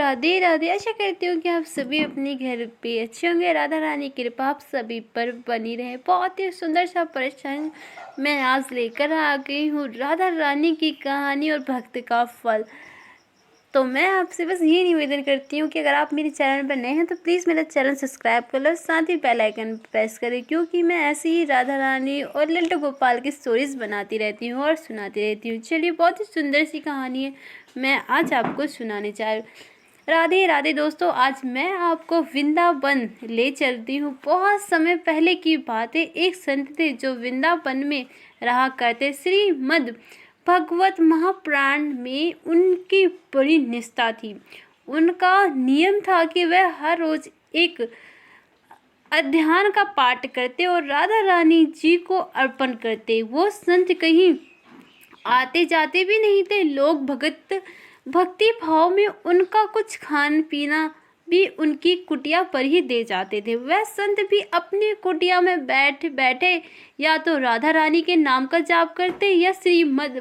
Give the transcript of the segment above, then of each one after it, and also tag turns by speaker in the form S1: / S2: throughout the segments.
S1: राधे राधे। आशा करती हूँ कि आप सभी अपने घर पे अच्छे होंगे। राधा रानी की कृपा आप सभी पर बनी रहे। बहुत ही सुंदर सा प्रश्न मैं आज लेकर आ गई हूँ, राधा रानी की कहानी और भक्त का फल। तो मैं आपसे बस ये निवेदन करती हूँ कि अगर आप मेरे चैनल पर नए हैं तो प्लीज़ मेरा चैनल सब्सक्राइब कर लो, साथ ही बेल आइकन प्रेस करें, क्योंकि मैं ऐसी ही राधा रानी और लल्लू गोपाल की स्टोरीज़ बनाती रहती हूँ और सुनाती रहती हूँ। चलिए, बहुत ही सुंदर सी कहानी है, मैं आज आपको सुनाने जा रही हूँ। राधे राधे दोस्तों, आज मैं आपको वृंदावन ले चलती हूँ। बहुत समय पहले की बात है। एक संत थे जो वृंदावन में रहा करते। श्रीमद् भगवत महापुराण में उनकी बड़ी निष्ठा थी। उनका नियम था कि वह हर रोज एक अध्याय का पाठ करते और राधा रानी जी को अर्पण करते। वो संत कहीं आते जाते भी नहीं थे। लोग भक्ति भाव में उनका कुछ खान पीना भी उनकी कुटिया पर ही दे जाते थे। वह संत भी अपनी कुटिया में बैठे बैठे या तो राधा रानी के नाम का जाप करते या श्रीमद्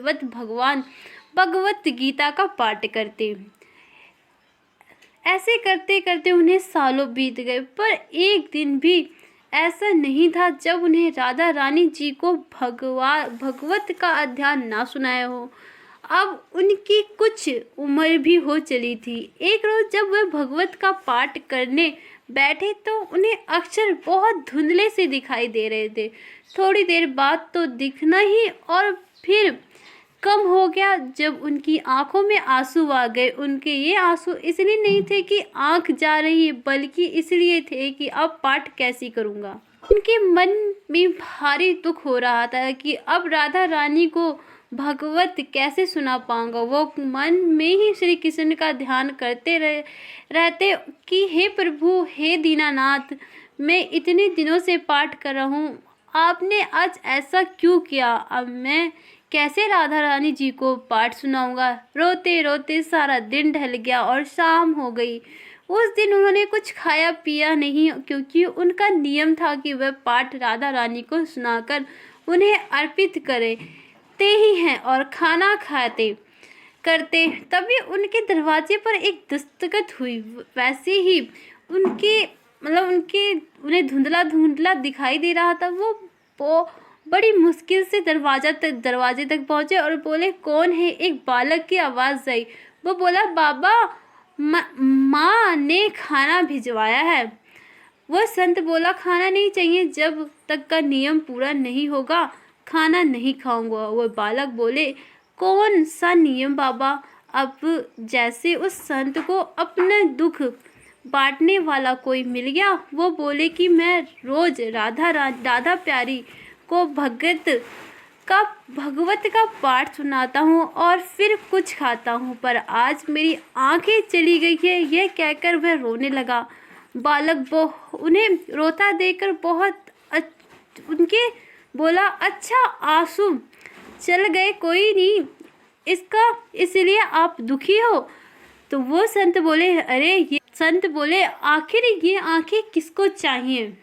S1: भगवत गीता का पाठ करते। ऐसे करते करते उन्हें सालों बीत गए, पर एक दिन भी ऐसा नहीं था जब उन्हें राधा रानी जी को भगवत का अध्याय ना सुनाया हो। अब उनकी कुछ उम्र भी हो चली थी। एक रोज जब वह भगवत का पाठ करने बैठे तो उन्हें अक्षर बहुत धुंधले से दिखाई दे रहे थे। थोड़ी देर बाद तो दिखना ही और फिर कम हो गया। जब उनकी आंखों में आंसू आ गए, उनके ये आंसू इसलिए नहीं थे कि आंख जा रही है, बल्कि इसलिए थे कि अब पाठ कैसे करूँगा। उनके मन में भारी दुख हो रहा था कि अब राधा रानी को भगवत कैसे सुना पाऊंगा। वो मन में ही श्री कृष्ण का ध्यान करते रहते कि हे प्रभु, हे दीनानाथ, मैं इतने दिनों से पाठ कर रहा हूँ, आपने आज ऐसा क्यों किया। अब मैं कैसे राधा रानी जी को पाठ सुनाऊंगा। रोते रोते सारा दिन ढल गया और शाम हो गई। उस दिन उन्होंने कुछ खाया पिया नहीं, क्योंकि उनका नियम था कि वह पाठ राधा रानी को सुनाकर उन्हें अर्पित करते ही हैं और खाना खाते करते। तभी उनके दरवाजे पर एक दस्तखत हुई। वैसे ही उन्हें धुंधला धुंधला दिखाई दे रहा था। वो बड़ी मुश्किल से दरवाजे तक पहुंचे और बोले, कौन है। एक बालक की आवाज़ आई। वो बोला, बाबा, माँ ने खाना भिजवाया है। वह संत बोला, खाना नहीं चाहिए, जब तक का नियम पूरा नहीं होगा खाना नहीं खाऊंगा। वह बालक बोले, कौन सा नियम बाबा। अब जैसे उस संत को अपना दुख बांटने वाला कोई मिल गया। वो बोले कि मैं रोज राधा प्यारी को भगवत का पाठ सुनाता हूँ और फिर कुछ खाता हूँ, पर आज मेरी आंखें चली गई है। यह कहकर वह रोने लगा। बालक उन्हें रोता देखकर उनके बोला, अच्छा, आंसू चल गए, कोई नहीं, इसलिए आप दुखी हो। तो वो संत बोले, आखिर ये आंखें किसको चाहिए।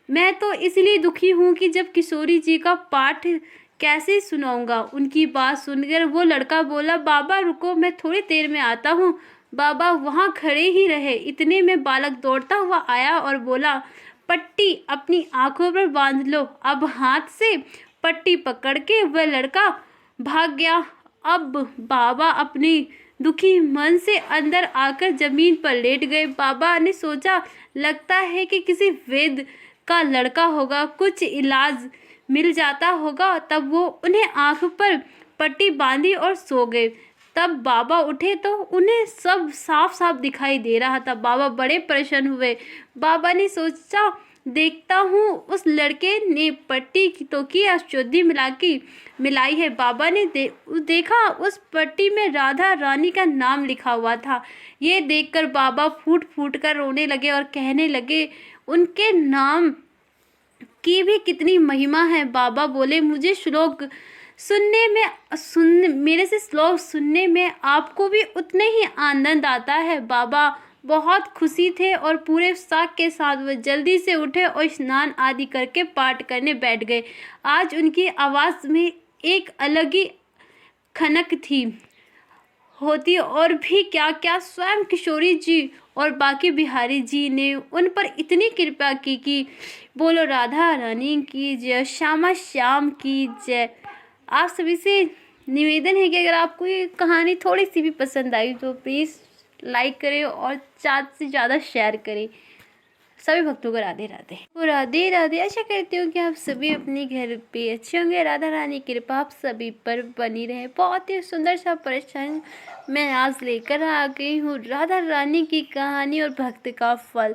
S1: मैं तो इसलिए दुखी हूँ कि जब किशोरी जी का पाठ कैसे सुनाऊंगा। उनकी बात सुनकर वो लड़का बोला, बाबा रुको, मैं थोड़ी देर में आता हूँ। बाबा वहाँ खड़े ही रहे। इतने में बालक दौड़ता हुआ आया और बोला, पट्टी अपनी आंखों पर बांध लो। अब हाथ से पट्टी पकड़ के वह लड़का भाग गया। अब बाबा अपनी दुखी मन से अंदर आकर जमीन पर लेट गए। बाबा ने सोचा, लगता है कि किसी वेद का लड़का होगा, कुछ इलाज मिल जाता होगा। तब वो उन्हें आंख पर पट्टी बांधी और सो गए। तब बाबा उठे तो उन्हें सब साफ साफ दिखाई दे रहा था। बाबा बड़े परेशान हुए। बाबा ने सोचा, देखता हूँ उस लड़के ने पट्टी तो की औषधि मिलाई है। बाबा ने देखा उस पट्टी में राधा रानी का नाम लिखा हुआ था। ये देखकर बाबा फूट फूट कर रोने लगे और कहने लगे, उनके नाम की भी कितनी महिमा है। बाबा बोले, मेरे से श्लोक सुनने में आपको भी उतने ही आनंद आता है। बाबा बहुत खुशी थे और पूरे उत्साह के साथ वह जल्दी से उठे और स्नान आदि करके पाठ करने बैठ गए। आज उनकी आवाज़ में एक अलग ही खनक थी। होती और भी क्या क्या स्वयं किशोरी जी और बाकी बिहारी जी ने उन पर इतनी कृपा की कि बोलो राधा रानी की जय, श्यामा श्याम की जय। आप सभी से निवेदन है कि अगर आपको ये कहानी थोड़ी सी भी पसंद आई तो प्लीज़ लाइक करें और ज़्यादा से ज़्यादा शेयर करें। सभी भक्तों को राधे राधे। तो राधे राधे। आशा करती हूँ कि आप सभी अपने घर पे अच्छे होंगे। राधा रानी की कृपा आप सभी पर बनी रहे। बहुत ही सुंदर सा प्रश्न मैं आज लेकर आ गई हूँ, राधा रानी की कहानी और भक्त का फल।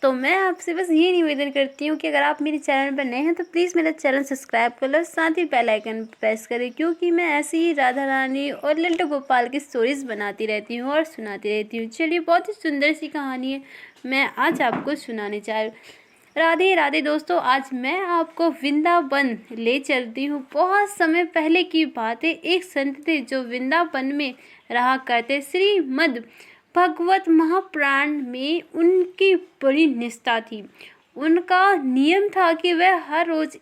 S1: तो मैं आपसे बस ये निवेदन करती हूँ कि अगर आप मेरे चैनल पर नए हैं तो प्लीज़ मेरा चैनल सब्सक्राइब कर लो, साथ ही बेल आइकन प्रेस करें, क्योंकि मैं ऐसे ही राधा रानी और लल्लू गोपाल की स्टोरीज़ बनाती रहती हूँ और सुनाती रहती हूँ। चलिए, बहुत ही सुंदर सी कहानी है मैं आज आपको सुनाने जा रही हूँ। राधे राधे दोस्तों, आज मैं आपको वृंदावन ले चलती हूँ। बहुत समय पहले की बात है। एक संत थे जो वृंदावन में रहा करते। श्रीमद् भगवत महापुराण में उनकी बड़ी निष्ठा थी। उनका नियम था कि वह हर रोज